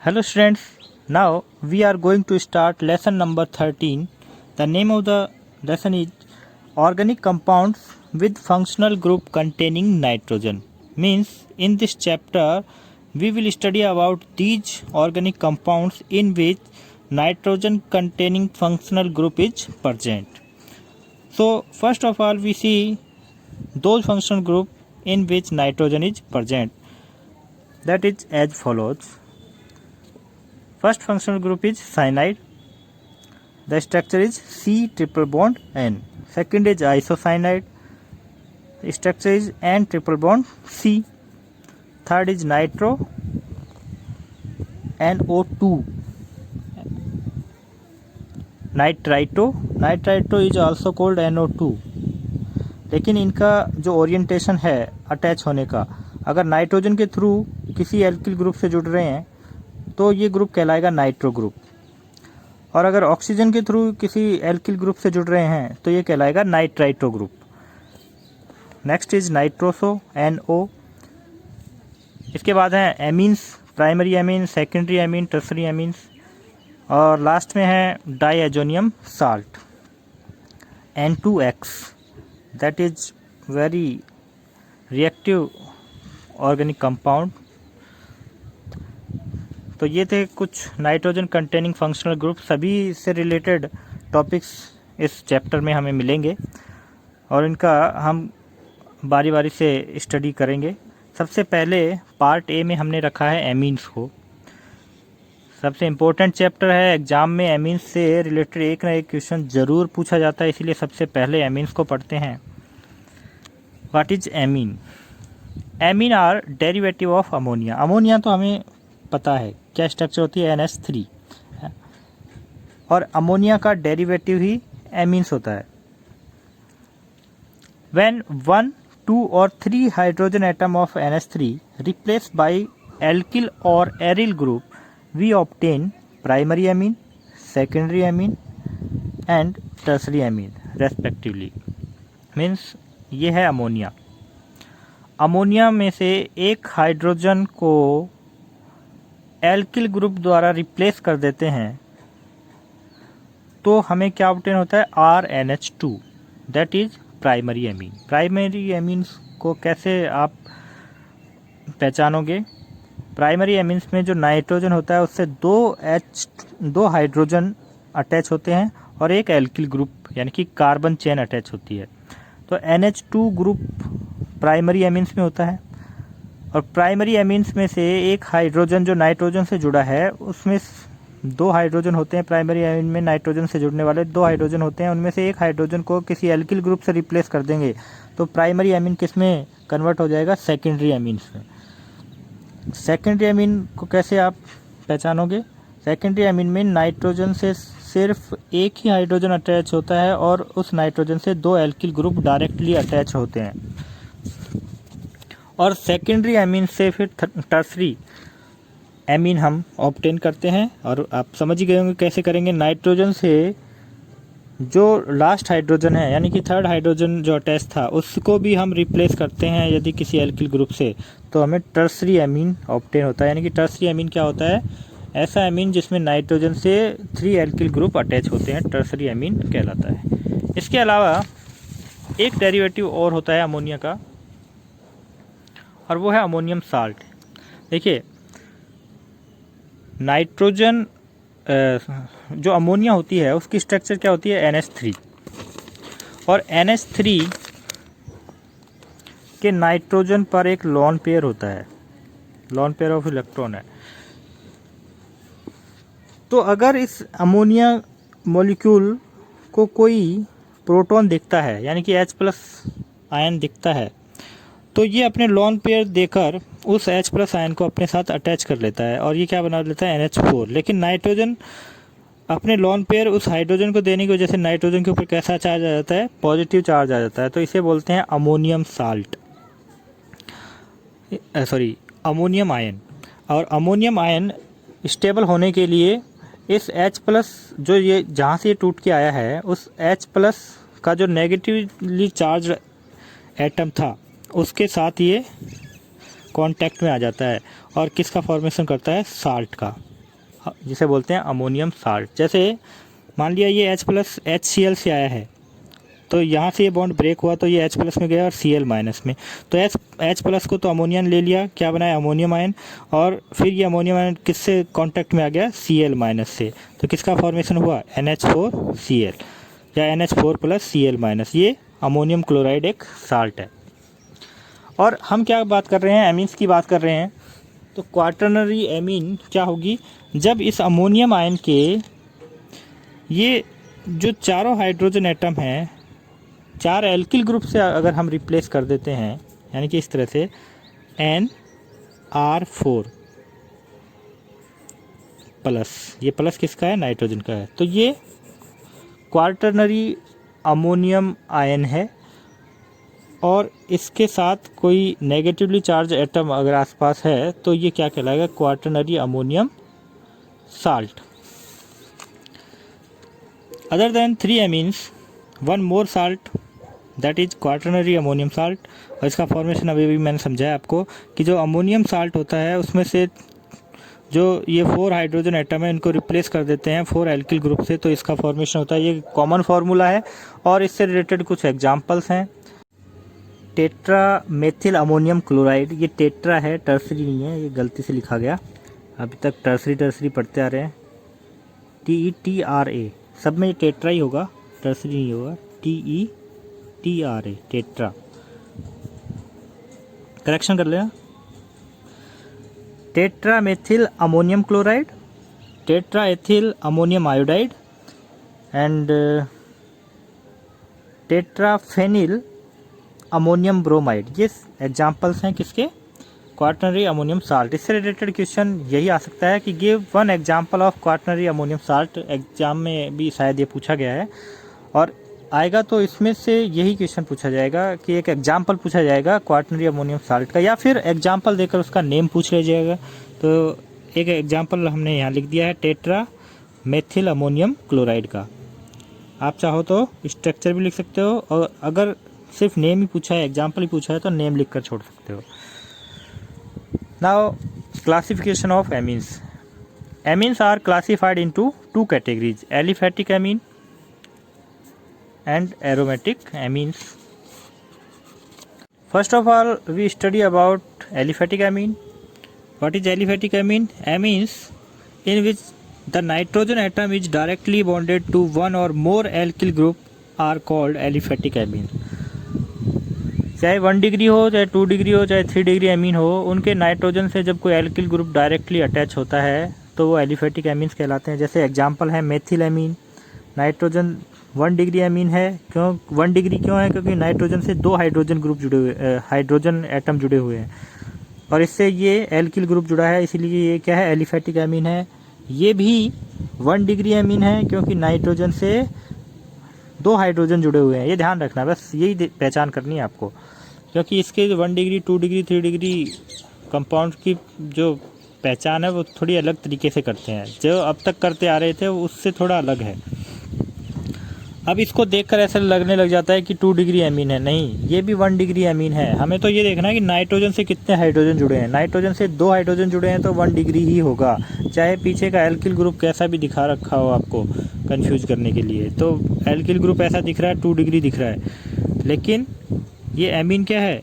Hello students, now we are going to start lesson number 13. The name of the lesson is Organic Compounds with Functional Group Containing Nitrogen. Means in this chapter we will study about these organic compounds in which nitrogen containing functional group is present. So first of all we see those functional group in which nitrogen is present. That is as follows. First functional group is cyanide. The structure is C triple bond N. Second is isocyanide. The structure is N triple bond C. Third is nitro NO2. Nitrito is also called NO2. लेकिन इनका जो orientation है attach होने का, अगर nitrogen के through किसी alkyl group से जुड़ रहे हैं तो ये ग्रुप कहलाएगा नाइट्रो ग्रुप, और अगर ऑक्सीजन के थ्रू किसी एल्किल ग्रुप से जुड़ रहे हैं तो ये कहलाएगा nitrito group. Next is nitroso NO। इसके बाद है amines, primary amine, secondary amine, tertiary amines, और लास्ट में है diazonium salt N2X। That is very reactive organic compound. तो ये थे कुछ नाइट्रोजन कंटेनिंग फंक्शनल ग्रुप। सभी से रिलेटेड टॉपिक्स इस चैप्टर में हमें मिलेंगे और इनका हम बारी बारी से स्टडी करेंगे। सबसे पहले पार्ट ए में हमने रखा है एमीन्स को। सबसे इम्पोर्टेंट चैप्टर है, एग्जाम में एमीन्स से रिलेटेड एक ना एक क्वेश्चन ज़रूर पूछा जाता है, इसीलिए सबसे पहले एमीन्स को पढ़ते हैं। What is amine? Amine are derivative of ammonia. Ammonia तो हमें पता है क्या स्ट्रक्चर होती है, NH3, और अमोनिया का डेरिवेटिव ही एमीन्स होता है। व्हेन 1, 2 और 3 hydrogen atom of NH3 replace by alkyl और aryl group we obtain primary amine, secondary amine and tertiary amine respectively. Means ये है अमोनिया। अमोनिया में से एक हाइड्रोजन को एल्किल ग्रुप द्वारा रिप्लेस कर देते हैं तो हमें क्या ऑब्टेन होता है, RNH2। That is primary amine. Primary amines को कैसे आप पहचानोगे? प्राइमरी एमीन्स में जो नाइट्रोजन होता है उससे दो हाइड्रोजन अटैच होते हैं और एक एल्किल ग्रुप यानी कि कार्बन चेन अटैच होती है। तो NH2 ग्रुप प्राइमरी एमीन्स में होता है, और प्राइमरी एमीन्स में से एक हाइड्रोजन जो नाइट्रोजन से जुड़ा है उसमें 2 हाइड्रोजन होते हैं। प्राइमरी एमीन में नाइट्रोजन से जुड़ने वाले 2 हाइड्रोजन होते हैं, उनमें से एक हाइड्रोजन को किसी एल्किल ग्रुप से रिप्लेस कर देंगे तो प्राइमरी एमीन किस में कन्वर्ट हो जाएगा, सेकेंडरी एमीन्स में। सेकेंडरी एमीन को कैसे आप पहचानोगे? सेकेंडरी एमीन में नाइट्रोजन से सिर्फ एक ही हाइड्रोजन अटैच होता है और उस नाइट्रोजन से 2 एल्किल ग्रुप डायरेक्टली अटैच होते हैं। और सेकेंडरी एमीन से फिर टर्सरी एमीन हम ऑब्टेन करते हैं, और आप समझ ही गए होंगे कैसे करेंगे। नाइट्रोजन से जो लास्ट हाइड्रोजन है यानी कि थर्ड हाइड्रोजन जो अटैच था उसको भी हम रिप्लेस करते हैं यदि किसी एल्किल ग्रुप से, तो हमें टर्सरी एमीन ऑब्टेन होता है। यानी कि टर्सरी एमीन क्या होता है, ऐसा एमीन जिसमें नाइट्रोजन से 3 एल्किल ग्रुप अटैच होते हैं, टर्सरी एमीन कहलाता है। इसके अलावा एक डेरिवेटिव और होता है अमोनिया का, और वो है अमोनियम साल्ट। देखिए नाइट्रोजन जो अमोनिया होती है उसकी स्ट्रक्चर क्या होती है, NH3, और NH3 के नाइट्रोजन पर एक लोन पेयर होता है, लोन पेयर ऑफ इलेक्ट्रॉन है। तो अगर इस अमोनिया मॉलिक्यूल को कोई प्रोटॉन दिखता है यानी कि H+ आयन दिखता है तो ये अपने लोन पेयर देकर उस H+ आयन को अपने साथ अटैच कर लेता है और ये क्या बना लेता है, NH4। लेकिन नाइट्रोजन अपने लोन पेयर उस हाइड्रोजन को देने की वजह से नाइट्रोजन के ऊपर कैसा चार्ज आ जाता है, पॉजिटिव चार्ज आ जाता है। तो इसे बोलते हैं अमोनियम साल्ट, अमोनियम आयन। और अमोनियम आयन स्टेबल होने के लिए इस H+ जो ये जहाँ से ये टूट के आया है उस H+ का जो नेगेटिवली चार्ज एटम था उसके साथ ये कांटेक्ट में आ जाता है और किसका फॉर्मेशन करता है, साल्ट का। जिसे बोलते हैं अमोनियम साल्ट। जैसे मान लिया ये H+ HCl से आया है, तो यहाँ से ये बॉन्ड ब्रेक हुआ तो ये H+ में गया और Cl- में, तो H+ को तो अमोनियम ले लिया, क्या बनाया अमोनियम आयन, और फिर ये अमोनियम आयन किससे कांटेक्ट में आ गया Cl- से, तो किसका फॉर्मेशन हुआ NH4Cl या NH4+Cl-। ये अमोनियम क्लोराइड एक साल्ट है। और हम क्या बात कर रहे हैं, एमीन्स की बात कर रहे हैं। तो क्वाटरनरी एमीन क्या होगी, जब इस अमोनियम आयन के ये जो चारों हाइड्रोजन एटम हैं 4 एल्किल ग्रुप से अगर हम रिप्लेस कर देते हैं, यानी कि इस तरह से NR4+, ये प्लस किसका है, नाइट्रोजन का है, तो ये क्वाटरनरी अमोनियम आयन है। और इसके साथ कोई नेगेटिवली चार्ज एटम अगर आसपास है तो ये क्या कहलाएगा, quaternary ammonium salt. Other than 3 amines, 1 more salt that is quaternary ammonium salt. और इसका फॉर्मेशन अभी भी मैंने समझाया आपको कि जो अमोनियम साल्ट होता है उसमें से जो ये 4 हाइड्रोजन एटम है इनको रिप्लेस कर देते हैं 4 एल्किल ग्रुप से, तो इसका फॉर्मेशन होता है। ये कॉमन फार्मूला है और इससे रिलेटेड कुछ एग्जांपल्स हैं। टेट्रा मेथिल अमोनियम क्लोराइड, ये टेट्रा है, टर्सरी नहीं है, ये गलती से लिखा गया, अभी तक टर्सरी पढ़ते आ रहे हैं। TETRA, सब में टेट्रा ही होगा, टर्सरी नहीं होगा, TETRA टेट्रा, करेक्शन कर लेना। Tetra methyl ammonium chloride, tetra ethyl ammonium iodide and tetra phenyl ammonium bromide, ये एग्जाम्पल्स हैं किसके, क्वाटरनरी अमोनियम साल्ट। इससे रिलेटेड क्वेश्चन यही आ सकता है कि give 1 example of quaternary ammonium salt, exam में भी शायद ये पूछा गया है और आएगा, तो इसमें से यही क्वेश्चन पूछा जाएगा कि एक एग्जाम्पल पूछा जाएगा क्वाटरनरी अमोनियम साल्ट का, या फिर एग्जाम्पल देकर उसका नेम पूछ लिया जाएगा। तो एक एग्जाम्पल हमने यहाँ लिख दिया है टेट्रा मेथिल अमोनियम क्लोराइड का। आप चाहो तो स्ट्रक्चर भी लिख सकते हो, और अगर सिर्फ नेम ही पूछा है, एग्जाम्पल ही पूछा है, तो नेम लिख कर छोड़ सकते हो। Now classification of amines. Amines are classified into 2 categories, aliphatic amine and aromatic amines. First of all, we study about aliphatic amine. What is aliphatic amine? Amines in which the nitrogen atom is directly bonded to one or more alkyl group are called aliphatic amine. चाहे 1 degree हो, चाहे 2 degree हो, चाहे 3 degree amine हो, उनके nitrogen से जब कोई एल्किल ग्रुप डायरेक्टली अटैच होता है तो वो एलिफैटिक एमीन्स कहलाते हैं। जैसे एग्जांपल है methyl amine, nitrogen 1 degree amine है। क्यों 1 डिग्री क्यों है, क्योंकि नाइट्रोजन से 2 हाइड्रोजन ग्रुप जुड़े हुए, हाइड्रोजन एटम जुड़े हुए हैं और इससे ये एल्किल ग्रुप जुड़ा है, इसीलिए ये क्या है, एलिफैटिक एमीन है। ये भी 1 डिग्री एमीन है क्योंकि नाइट्रोजन से 2 हाइड्रोजन जुड़े हुए हैं, ये ध्यान रखना, बस यही पहचान करनी है आपको, क्योंकि इसके 1 डिग्री 2 डिग्री 3 डिग्री कंपाउंड की जो पहचान है वो थोड़ी अलग तरीके से करते हैं, जो अब तक करते आ रहे थे उससे थोड़ा अलग है। अब इसको देखकर ऐसा लगने लग जाता है कि 2 डिग्री एमीन है, नहीं, ये भी 1 डिग्री एमीन है। हमें तो ये देखना है कि नाइट्रोजन से कितने हाइड्रोजन जुड़े हैं। नाइट्रोजन से 2 हाइड्रोजन जुड़े हैं तो 1 डिग्री ही होगा, चाहे पीछे का एल्किल ग्रुप कैसा भी दिखा रखा हो आपको कंफ्यूज करने के लिए। तो एल्किल ग्रुप ऐसा दिख रहा है, 2 डिग्री दिख रहा है, लेकिन ये एमीन क्या है,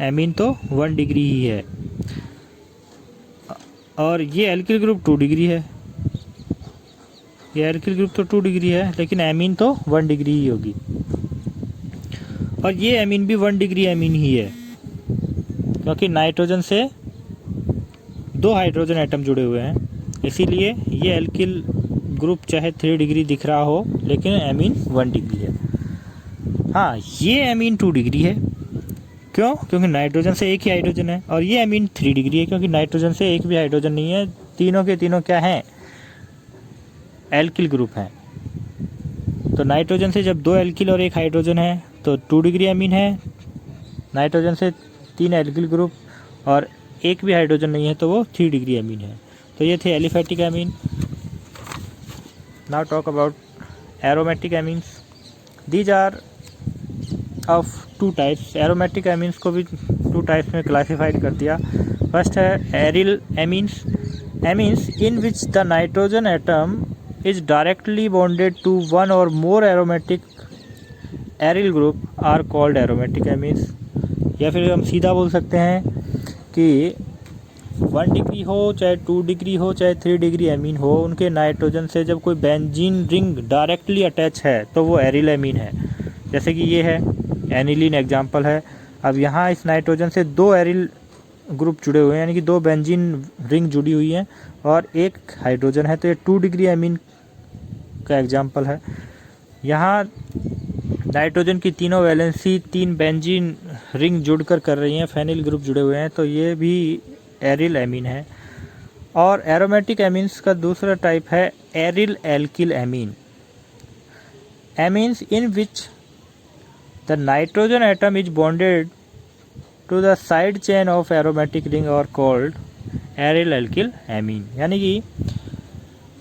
एमीन तो 1 डिग्री ही है। और ये एल्किल ग्रुप 2 डिग्री है, ये एल्किल ग्रुप तो 2 डिग्री है, लेकिन एमीन तो 1 डिग्री ही होगी। और ये एमीन भी 1 डिग्री एमीन ही है क्योंकि नाइट्रोजन से 2 हाइड्रोजन एटम जुड़े हुए हैं, इसीलिए ये एल्किल ग्रुप चाहे 3 डिग्री दिख रहा हो लेकिन एमीन 1 डिग्री है। हाँ, ये एमीन 2 डिग्री है, क्यों, क्योंकि नाइट्रोजन से एक ही हाइड्रोजन है। और ये एमीन 3 डिग्री है क्योंकि नाइट्रोजन से एक भी हाइड्रोजन नहीं है, तीनों के तीनों क्या हैं, एल्किल ग्रुप है। तो नाइट्रोजन से जब 2 एल्किल और 1 हाइड्रोजन है तो 2 डिग्री एमीन है, नाइट्रोजन से 3 एल्किल ग्रुप और 1 भी हाइड्रोजन नहीं है तो वो 3 डिग्री एमीन है। तो ये थे aliphatic amine. Now talk about aromatic amines. These are of 2 types. Aromatic amines को भी 2 टाइप्स में क्लासिफाइड कर दिया। फर्स्ट है aryl amines, amines in which the nitrogen atom is directly bonded to one or more aromatic aryl group are called aromatic amines। या फिर हम सीधा बोल सकते हैं कि 1 डिग्री हो चाहे 2 डिग्री हो चाहे 3 डिग्री एमीन हो, उनके नाइट्रोजन से जब कोई बेंजीन रिंग डायरेक्टली अटैच है तो वो एरिल एमीन है। जैसे कि ये है एनिलीन एग्जाम्पल है। अब यहाँ इस नाइट्रोजन से 2 एरिल ग्रुप जुड़े हुए हैं, यानी कि 2 बेंजीन रिंग जुड़ी हुई हैं और एक हाइड्रोजन है, तो ये 2 डिग्री एमीन का एग्जाम्पल है। यहाँ नाइट्रोजन की तीनों वैलेंसी 3 बेंजीन रिंग जुड़कर कर रही हैं, फेनिल ग्रुप जुड़े हुए हैं, तो ये भी एरिल एमीन है। और एरोमेटिक एमीन्स का दूसरा टाइप है aryl alkyl amine. Amines in which the nitrogen atom is bonded to the side chain of aromatic ring और कॉल्ड एरिल एल्किल एमीन। यानी कि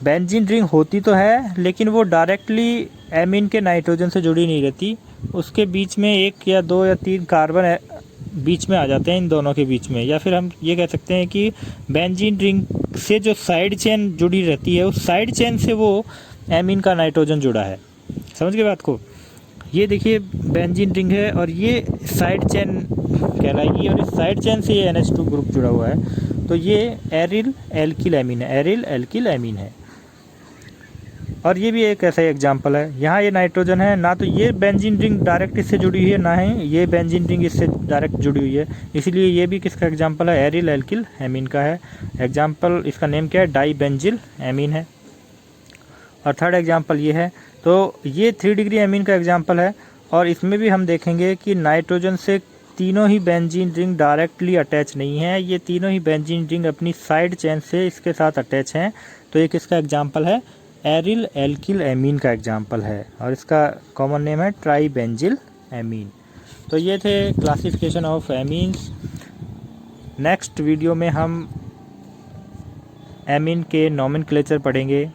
बेंजीन रिंग होती तो है लेकिन वो डायरेक्टली एमीन के नाइट्रोजन से जुड़ी नहीं रहती, उसके बीच में 1 या 2 या 3 कार्बन बीच में आ जाते हैं इन दोनों के बीच में। या फिर हम ये कह सकते हैं कि बेंजीन रिंग से जो साइड चेन जुड़ी रहती है उस साइड चेन से वो एमीन का नाइट्रोजन जुड़ा है। समझ गए बात को? ये देखिए बेंजीन रिंग है और ये साइड चेन कहलाएगी और इस साइड चेन से ये NH2 ग्रुप जुड़ा हुआ है, तो ये एरिल एल्किल एमीन है, एरिल एल्किल एमीन है। और ये भी एक ऐसा ही एग्जाम्पल है। यहाँ ये नाइट्रोजन है, ना तो ये बेंजीन रिंग डायरेक्ट इससे जुड़ी हुई है, ना ही ये बेंजीन रिंग इससे डायरेक्ट जुड़ी हुई है, इसलिए ये भी किसका एग्जाम्पल है? एरिल एल्किल एमीन का है। एग्जाम्पल इसका नेम क्या है? डाई बेंजिल एमीन है। और थर्ड एग्जाम्पल ये है, तो ये 3 डिग्री एमीन का एग्जाम्पल है और इसमें भी हम देखेंगे कि नाइट्रोजन से तीनों ही बेंजीन रिंग डायरेक्टली अटैच नहीं है, ये तीनों ही बेंजीन रिंग अपनी साइड चेन से इसके साथ अटैच हैं, तो ये किसका एग्जाम्पल है? एरिल एल्किल एमीन का एग्जाम्पल है और इसका कॉमन नेम है ट्राई बेंजिल एमीन। तो ये थे classification of amines. Next video में हम एमीन के नोमेनक्लेचर पढ़ेंगे,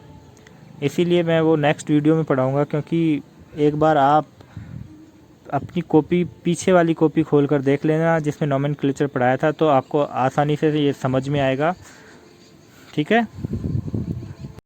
इसीलिए मैं वो नेक्स्ट वीडियो में पढ़ाऊँगा, क्योंकि एक बार आप अपनी कॉपी पीछे वाली कॉपी खोल कर देख लेना जिसमें नोमेनक्लेचर पढ़ाया था, तो आपको आसानी से ये समझ में आएगा। ठीक है।